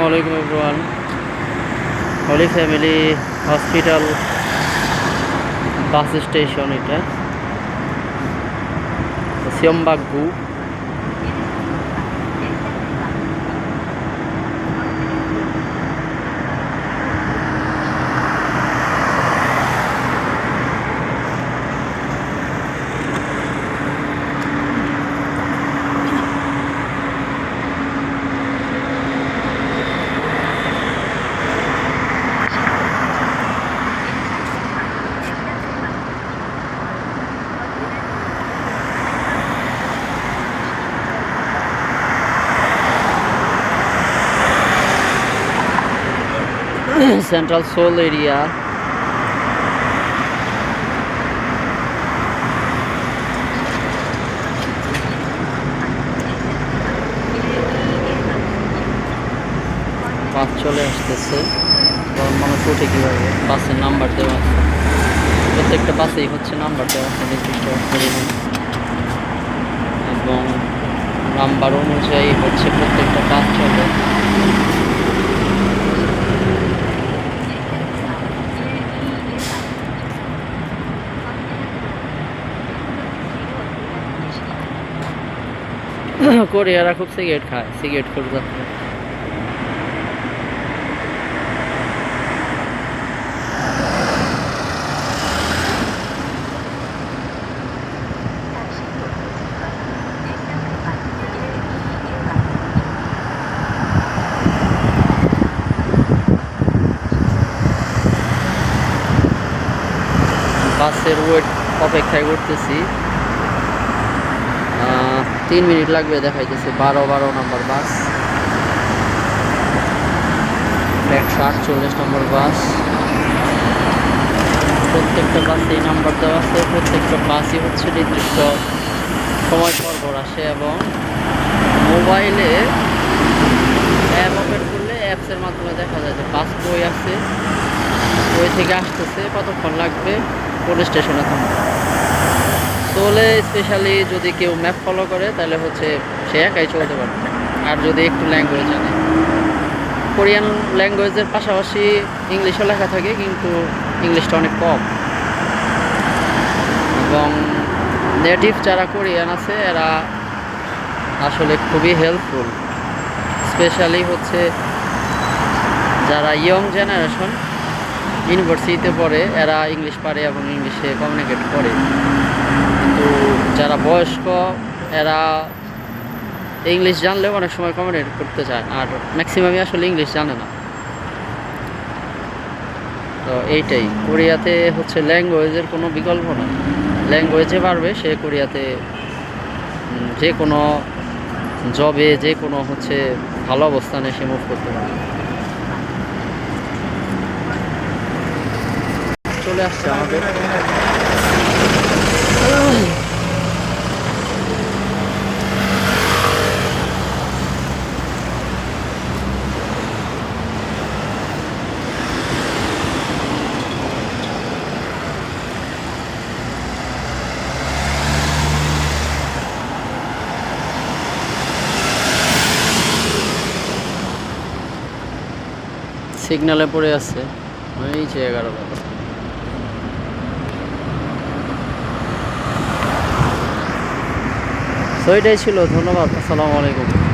Assalamualaikum everyone. Holy Family Hospital bus station এটা সিয়মবাগু। Central Seoul area. বাস চলে আসতেছে। মানুষ ওঠে কীভাবে? বাসের নাম্বার দেওয়া আছে, প্রত্যেকটা বাসেই হচ্ছে নাম্বার দেওয়া আছে নির্দিষ্ট পরিমাণ, এবং নাম্বার অনুযায়ী হচ্ছে প্রত্যেকটা বাস চলে। কোরিয়ারা খুব সিগারেট খায়, সিগারেট করে যাচ্ছে। বাসের ওয়েট অপেক্ষায় করতেছি, 3 মিনিট লাগবে দেখাইতেছে। 12 নম্বর বাস, 148 নম্বর বাস। প্রত্যেকটা বাসেই নাম্বার দেওয়া আছে, প্রত্যেকটা বাসই হচ্ছে নির্দিষ্ট সময় পর আসে, এবং মোবাইলে অ্যাপ ওপেন করলে অ্যাপসের মাধ্যমে দেখা যায় যে বাস বই আছে, বই থেকে আসতেছে, কতক্ষণ লাগবে, কোন স্টেশনে থামবে। চলে স্পেশালি যদি কেউ ম্যাপ ফলো করে তাহলে হচ্ছে সে একাই চলতে পারবে। আর যদি একটু ল্যাঙ্গুয়েজ জানে, কোরিয়ান ল্যাঙ্গুয়েজের পাশাপাশি ইংলিশও লেখা থাকে, কিন্তু ইংলিশটা অনেক কম, এবং নেটিভ যারা কোরিয়ান আছে এরা আসলে খুবই হেল্পফুল। স্পেশালি হচ্ছে যারা ইয়ং জেনারেশন ইউনিভার্সিটিতে পড়ে এরা ইংলিশ পারে এবং ইংলিশে কমিউনিকেট করে, কিন্তু যারা বয়স্ক এরা ইংলিশ জানলেও অনেক সময় কমিউনিকেট করতে চায়, আর ম্যাক্সিমামই আসলে ইংলিশ জানে না। তো এইটাই, কোরিয়াতে হচ্ছে ল্যাঙ্গুয়েজের কোনো বিকল্প না। ল্যাঙ্গুয়েজে পারবে সে কোরিয়াতে যে কোনো জবে, যে কোনো হচ্ছে ভালো অবস্থানে সে মুভ করতে পারে। চলে আসছে আমাদের সিগন্যালে পড়ে আছে, এই যে 11 বাজে। তো এটাই ছিল, ধন্যবাদ, আসসালামু আলাইকুম।